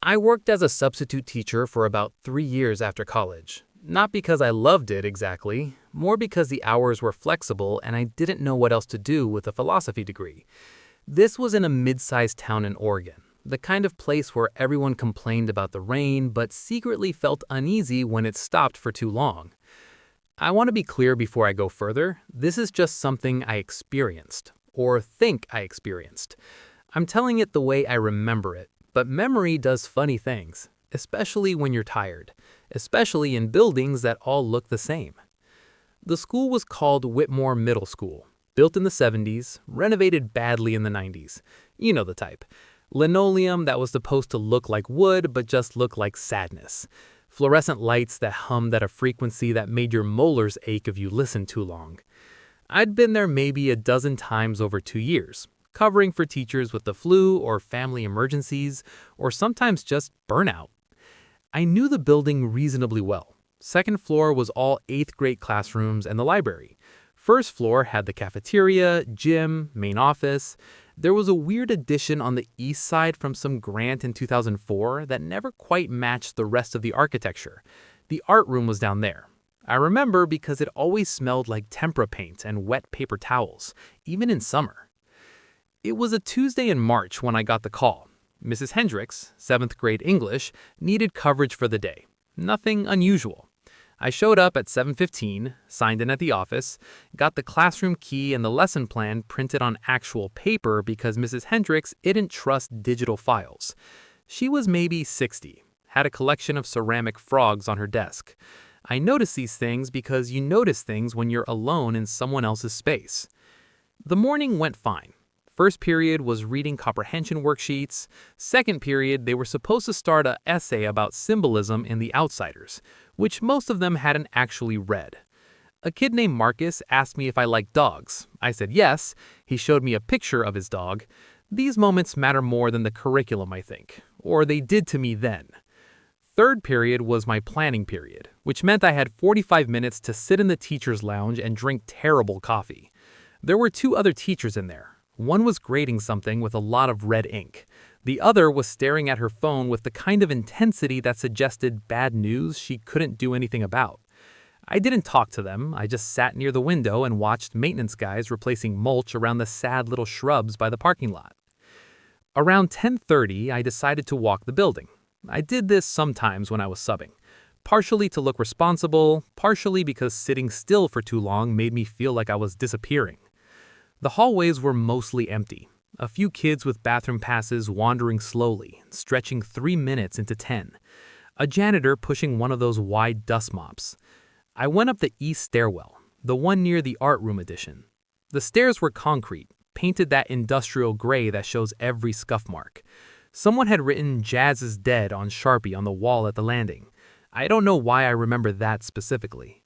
I worked as a substitute teacher for about 3 years after college. Not because I loved it exactly, more because the hours were flexible and I didn't know what else to do with a philosophy degree. This was in a mid-sized town in Oregon, the kind of place where everyone complained about the rain but secretly felt uneasy when it stopped for too long. I want to be clear before I go further, this is just something I experienced, or think I experienced. I'm telling it the way I remember it, but memory does funny things, especially when you're tired, especially in buildings that all look the same. The school was called Whitmore Middle School, built in the 70s, renovated badly in the 90s. You know the type. Linoleum that was supposed to look like wood but just looked like sadness. Fluorescent lights that hummed at a frequency that made your molars ache if you listened too long. I'd been there maybe a dozen times over 2 years, covering for teachers with the flu or family emergencies, or sometimes just burnout. I knew the building reasonably well. Second floor was all 8th grade classrooms and the library. First floor had the cafeteria, gym, main office. There was a weird addition on the east side from some grant in 2004 that never quite matched the rest of the architecture. The art room was down there. I remember because it always smelled like tempera paint and wet paper towels, even in summer. It was a Tuesday in March when I got the call. Mrs. Hendricks, 7th grade English, needed coverage for the day. Nothing unusual. I showed up at 7:15, signed in at the office, got the classroom key and the lesson plan printed on actual paper because Mrs. Hendricks didn't trust digital files. She was maybe 60, had a collection of ceramic frogs on her desk. I noticed these things because you notice things when you're alone in someone else's space. The morning went fine. First period was reading comprehension worksheets. Second period, they were supposed to start an essay about symbolism in The Outsiders, which most of them hadn't actually read. A kid named Marcus asked me if I liked dogs. I said yes. He showed me a picture of his dog. These moments matter more than the curriculum, I think. Or they did to me then. Third period was my planning period, which meant I had 45 minutes to sit in the teacher's lounge and drink terrible coffee. There were 2 other teachers in there. One was grading something with a lot of red ink. The other was staring at her phone with the kind of intensity that suggested bad news she couldn't do anything about. I didn't talk to them. I just sat near the window and watched maintenance guys replacing mulch around the sad little shrubs by the parking lot. Around 10:30, I decided to walk the building. I did this sometimes when I was subbing, partially to look responsible, partially because sitting still for too long made me feel like I was disappearing. The hallways were mostly empty. A few kids with bathroom passes wandering slowly, stretching 3 minutes into 10. A janitor pushing one of those wide dust mops. I went up the east stairwell, the one near the art room addition. The stairs were concrete, painted that industrial gray that shows every scuff mark. Someone had written "Jazz is dead" on Sharpie on the wall at the landing. I don't know why I remember that specifically.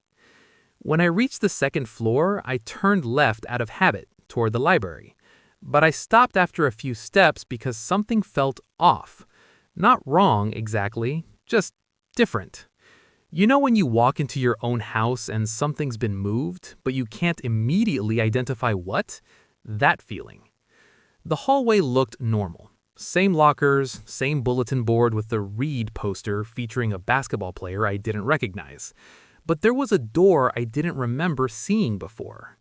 When I reached the second floor, I turned left out of habit toward the library. But I stopped after a few steps because something felt off. Not wrong exactly, just different. You know when you walk into your own house and something's been moved, but you can't immediately identify what? That feeling. The hallway looked normal. Same lockers, same bulletin board with the Read poster featuring a basketball player I didn't recognize. But there was a door I didn't remember seeing before.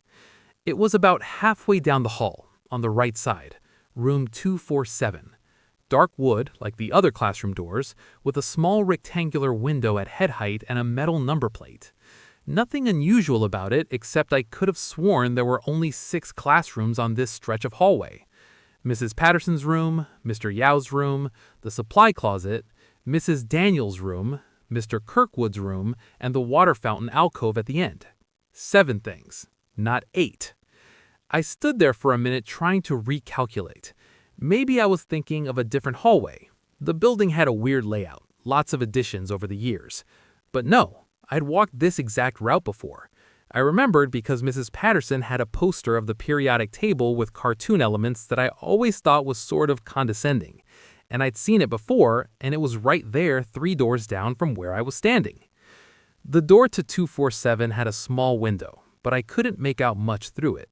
It was about halfway down the hall, on the right side, room 247. Dark wood, like the other classroom doors, with a small rectangular window at head height and a metal number plate. Nothing unusual about it except I could have sworn there were only 6 classrooms on this stretch of hallway. Mrs. Patterson's room, Mr. Yao's room, the supply closet, Mrs. Daniels' room, Mr. Kirkwood's room, and the water fountain alcove at the end. 7 things, not 8. I stood there for a minute trying to recalculate. Maybe I was thinking of a different hallway. The building had a weird layout, lots of additions over the years. But no, I'd walked this exact route before. I remembered because Mrs. Patterson had a poster of the periodic table with cartoon elements that I always thought was sort of condescending. And I'd seen it before, and it was right there 3 doors down from where I was standing. The door to 247 had a small window, but I couldn't make out much through it.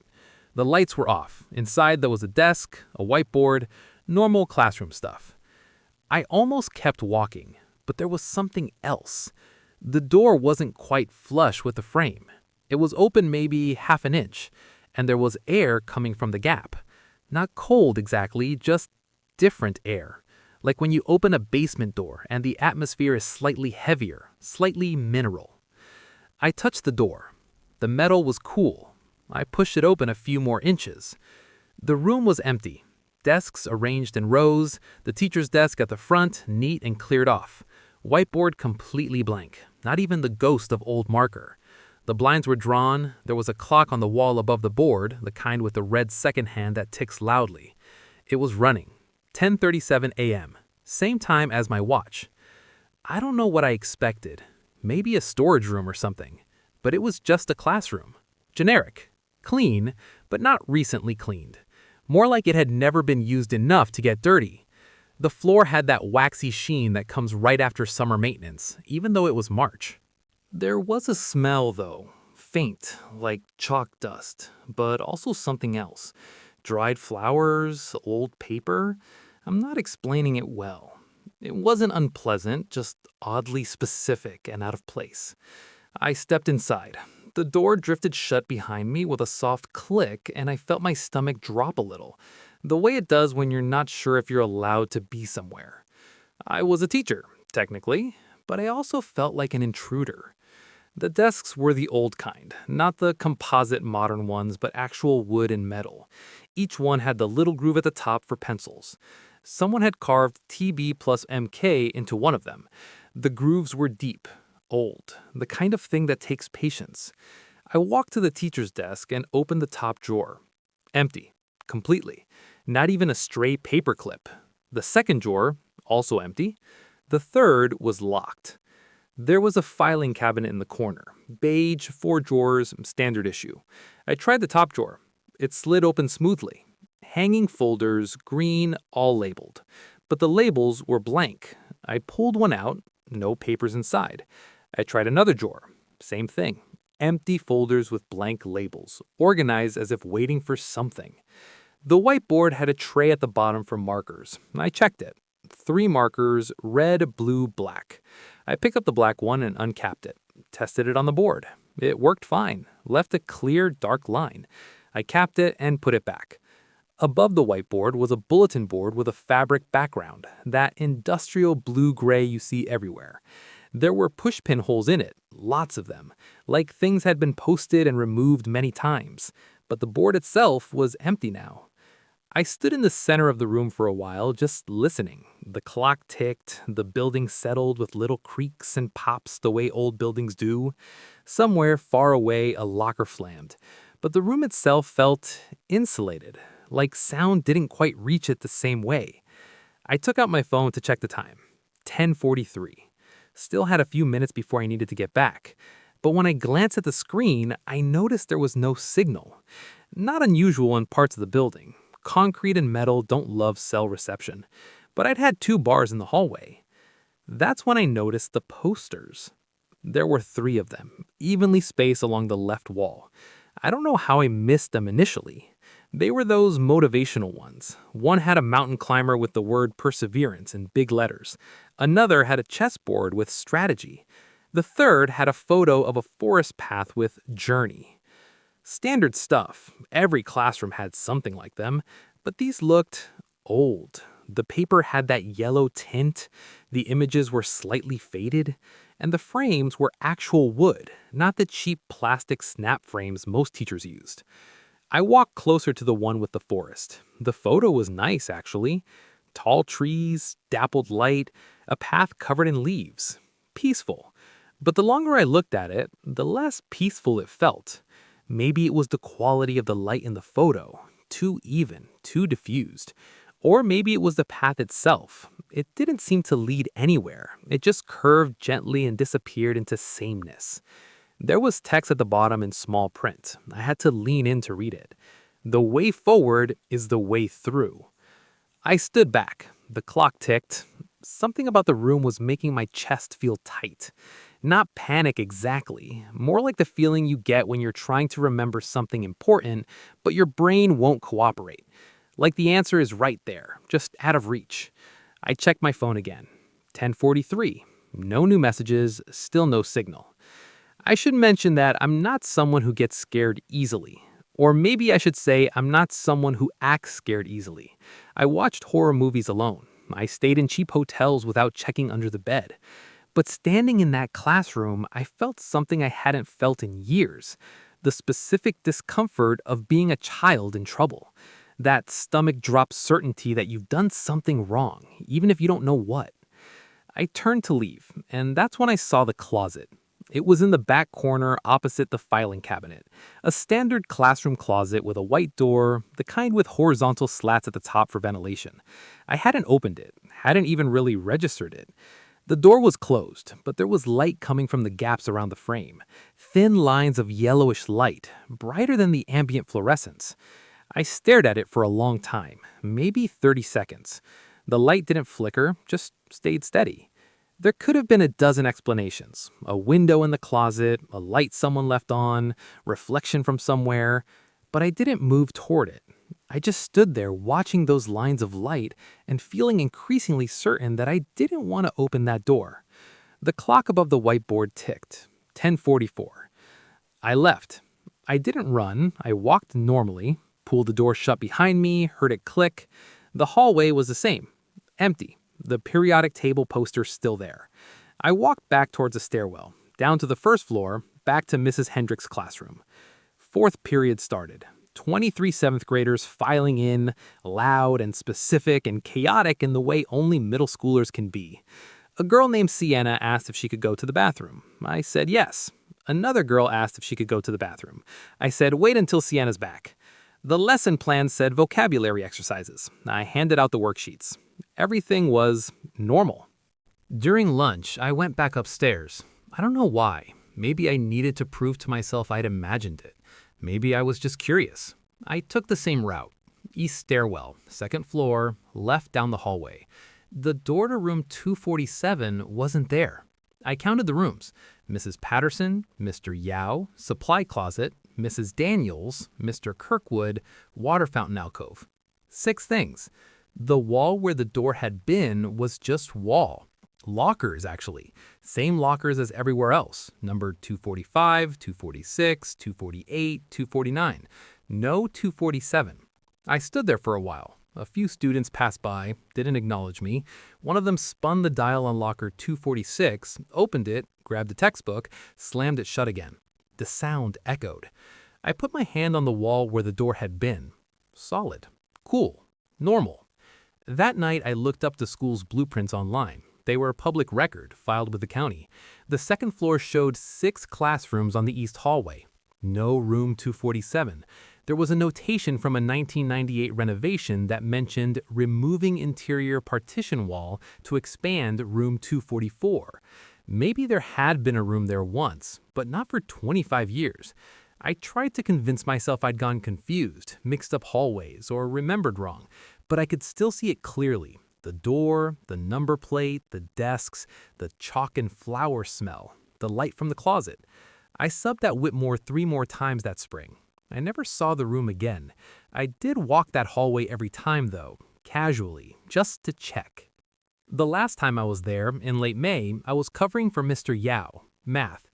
The lights were off. Inside there was a desk, a whiteboard, normal classroom stuff. I almost kept walking, but there was something else. The door wasn't quite flush with the frame. It was open maybe half an inch, and there was air coming from the gap. Not cold exactly, just different air. Like when you open a basement door and the atmosphere is slightly heavier, slightly mineral. I touched the door. The metal was cool. I pushed it open a few more inches. The room was empty. Desks arranged in rows, the teacher's desk at the front, neat and cleared off. Whiteboard completely blank, not even the ghost of old marker. The blinds were drawn, there was a clock on the wall above the board, the kind with the red second hand that ticks loudly. It was running. 10:37 a.m., same time as my watch. I don't know what I expected. Maybe a storage room or something. But it was just a classroom. Generic. Clean, but not recently cleaned. More like it had never been used enough to get dirty. The floor had that waxy sheen that comes right after summer maintenance, even though it was March. There was a smell, though. Faint, like chalk dust, but also something else. Dried flowers, old paper. I'm not explaining it well. It wasn't unpleasant, just oddly specific and out of place. I stepped inside. The door drifted shut behind me with a soft click, and I felt my stomach drop a little, the way it does when you're not sure if you're allowed to be somewhere. I was a teacher, technically, but I also felt like an intruder. The desks were the old kind, not the composite modern ones, but actual wood and metal. Each one had the little groove at the top for pencils. Someone had carved TB plus MK into one of them. The grooves were deep, old, the kind of thing that takes patience. I walked to the teacher's desk and opened the top drawer. Empty, completely. Not even a stray paper clip. The second drawer, also empty. The third was locked. There was a filing cabinet in the corner. Beige, 4 drawers, standard issue. I tried the top drawer. It slid open smoothly. Hanging folders, green, all labeled. But the labels were blank. I pulled one out, no papers inside. I tried another drawer. Same thing. Empty folders with blank labels, organized as if waiting for something. The whiteboard had a tray at the bottom for markers. I checked it. 3 markers, red, blue, black. I picked up the black one and uncapped it. Tested it on the board. It worked fine. Left a clear, dark line. I capped it and put it back. Above the whiteboard was a bulletin board with a fabric background, that industrial blue-gray you see everywhere. There were pushpin holes in it, lots of them, like things had been posted and removed many times. But the board itself was empty now. I stood in the center of the room for a while, just listening. The clock ticked, the building settled with little creaks and pops the way old buildings do. Somewhere far away, a locker flammed. But the room itself felt insulated, like sound didn't quite reach it the same way. I took out my phone to check the time. 10:43. Still had a few minutes before I needed to get back. But when I glanced at the screen, I noticed there was no signal. Not unusual in parts of the building. Concrete and metal don't love cell reception. But I'd had 2 bars in the hallway. That's when I noticed the posters. There were 3 of them, evenly spaced along the left wall. I don't know how I missed them initially. They were those motivational ones. One had a mountain climber with the word perseverance in big letters. Another had a chessboard with strategy. The third had a photo of a forest path with journey. Standard stuff. Every classroom had something like them, but these looked old. The paper had that yellow tint, the images were slightly faded, and the frames were actual wood, not the cheap plastic snap frames most teachers used. I walked closer to the one with the forest. The photo was nice, actually. Tall trees, dappled light, a path covered in leaves. Peaceful. But the longer I looked at it, the less peaceful it felt. Maybe it was the quality of the light in the photo, too even, too diffused. Or maybe it was the path itself. It didn't seem to lead anywhere. It just curved gently and disappeared into sameness. There was text at the bottom in small print. I had to lean in to read it. The way forward is the way through. I stood back. The clock ticked. Something about the room was making my chest feel tight. Not panic exactly, more like the feeling you get when you're trying to remember something important, but your brain won't cooperate. Like the answer is right there, just out of reach. I checked my phone again. 10:43. No new messages, still no signal. I should mention that I'm not someone who gets scared easily. Or maybe I should say I'm not someone who acts scared easily. I watched horror movies alone. I stayed in cheap hotels without checking under the bed. But standing in that classroom, I felt something I hadn't felt in years. The specific discomfort of being a child in trouble. That stomach drop certainty that you've done something wrong, even if you don't know what. I turned to leave, and that's when I saw the closet. It was in the back corner opposite the filing cabinet. A standard classroom closet with a white door, the kind with horizontal slats at the top for ventilation. I hadn't opened it, hadn't even really registered it. The door was closed, but there was light coming from the gaps around the frame. Thin lines of yellowish light, brighter than the ambient fluorescence. I stared at it for a long time, maybe 30 seconds. The light didn't flicker, just stayed steady. There could have been a dozen explanations. A window in the closet, a light someone left on, reflection from somewhere. But I didn't move toward it. I just stood there watching those lines of light and feeling increasingly certain that I didn't want to open that door. The clock above the whiteboard ticked. 10:44. I left. I didn't run. I walked normally, pulled the door shut behind me, heard it click. The hallway was the same. Empty. The periodic table poster still there. I walked back towards the stairwell, down to the first floor, back to Mrs. Hendrick's classroom. Fourth period started. 23 seventh graders filing in, loud and specific and chaotic in the way only middle schoolers can be. A girl named Sienna asked if she could go to the bathroom. I said yes. Another girl asked if she could go to the bathroom. I said wait until Sienna's back. The lesson plan said vocabulary exercises. I handed out the worksheets. Everything was normal. During lunch, I went back upstairs. I don't know why. Maybe I needed to prove to myself I'd imagined it. Maybe I was just curious. I took the same route. East stairwell, second floor, left down the hallway. The door to room 247 wasn't there. I counted the rooms. Mrs. Patterson, Mr. Yao, supply closet, Mrs. Daniels, Mr. Kirkwood, water fountain alcove. 6 things. The wall where the door had been was just wall. Lockers, actually. Same lockers as everywhere else. Numbered 245, 246, 248, 249. No 247. I stood there for a while. A few students passed by, didn't acknowledge me. One of them spun the dial on locker 246, opened it, grabbed a textbook, slammed it shut again. The sound echoed. I put my hand on the wall where the door had been. Solid. Cool. Normal. That night, I looked up the school's blueprints online. They were a public record, filed with the county. The second floor showed 6 classrooms on the east hallway. No room 247. There was a notation from a 1998 renovation that mentioned removing interior partition wall to expand room 244. Maybe there had been a room there once, but not for 25 years. I tried to convince myself I'd gone confused, mixed up hallways, or remembered wrong, but I could still see it clearly. The door, the number plate, the desks, the chalk and flour smell, the light from the closet. I subbed at Whitmore 3 more times that spring. I never saw the room again. I did walk that hallway every time, though, casually, just to check. The last time I was there, in late May, I was covering for Mr. Yao, math.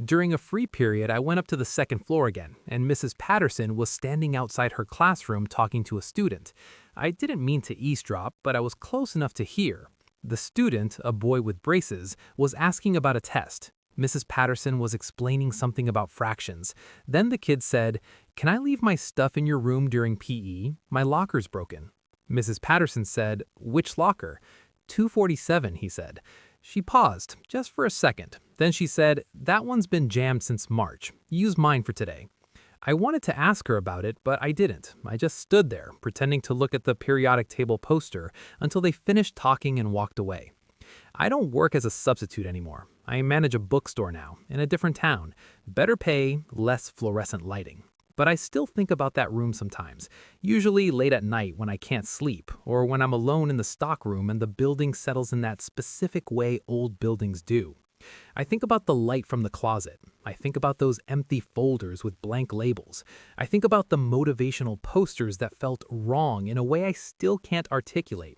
During a free period, I went up to the second floor again, and Mrs. Patterson was standing outside her classroom talking to a student. I didn't mean to eavesdrop, but I was close enough to hear. The student, a boy with braces, was asking about a test. Mrs. Patterson was explaining something about fractions. Then the kid said, "Can I leave my stuff in your room during PE? My locker's broken." Mrs. Patterson said, "Which locker?" 247, he said. She paused, just for a second. Then she said, "That one's been jammed since March. Use mine for today." I wanted to ask her about it, but I didn't. I just stood there, pretending to look at the periodic table poster until they finished talking and walked away. I don't work as a substitute anymore. I manage a bookstore now, in a different town. Better pay, less fluorescent lighting. But I still think about that room sometimes, usually late at night when I can't sleep, or when I'm alone in the stockroom and the building settles in that specific way old buildings do. I think about the light from the closet. I think about those empty folders with blank labels. I think about the motivational posters that felt wrong in a way I still can't articulate.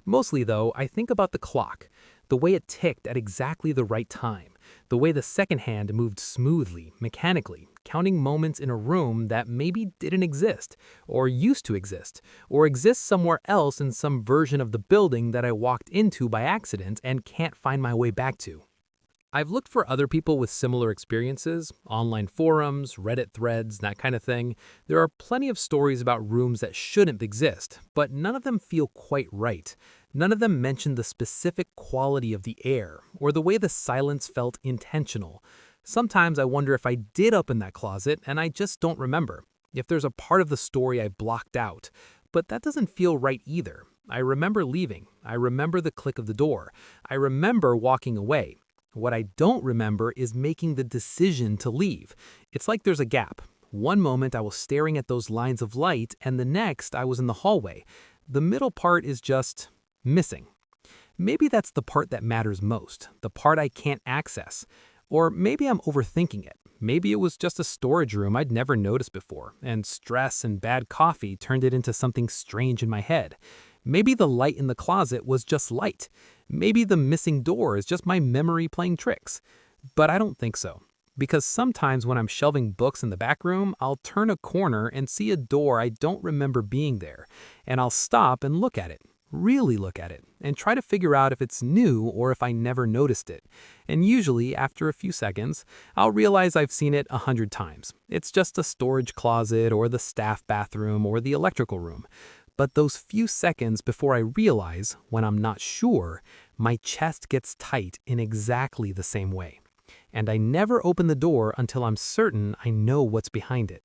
Mostly, though, I think about the clock, the way it ticked at exactly the right time, the way the second hand moved smoothly, mechanically, counting moments in a room that maybe didn't exist, or used to exist, or exists somewhere else in some version of the building that I walked into by accident and can't find my way back to. I've looked for other people with similar experiences, online forums, Reddit threads, that kind of thing. There are plenty of stories about rooms that shouldn't exist, but none of them feel quite right. None of them mention the specific quality of the air or the way the silence felt intentional. Sometimes I wonder if I did open that closet and I just don't remember, if there's a part of the story I blocked out. But that doesn't feel right either. I remember leaving. I remember the click of the door. I remember walking away. What I don't remember is making the decision to leave. It's like there's a gap. One moment I was staring at those lines of light, and the next I was in the hallway. The middle part is just missing. Maybe that's the part that matters most, the part I can't access. Or maybe I'm overthinking it. Maybe it was just a storage room I'd never noticed before, and stress and bad coffee turned it into something strange in my head. Maybe the light in the closet was just light. Maybe the missing door is just my memory playing tricks. But I don't think so. Because sometimes when I'm shelving books in the back room, I'll turn a corner and see a door I don't remember being there. And I'll stop and look at it, really look at it, and try to figure out if it's new or if I never noticed it. And usually, after a few seconds, I'll realize I've seen it 100 times. It's just a storage closet or the staff bathroom or the electrical room. But those few seconds before I realize, when I'm not sure, my chest gets tight in exactly the same way. And I never open the door until I'm certain I know what's behind it.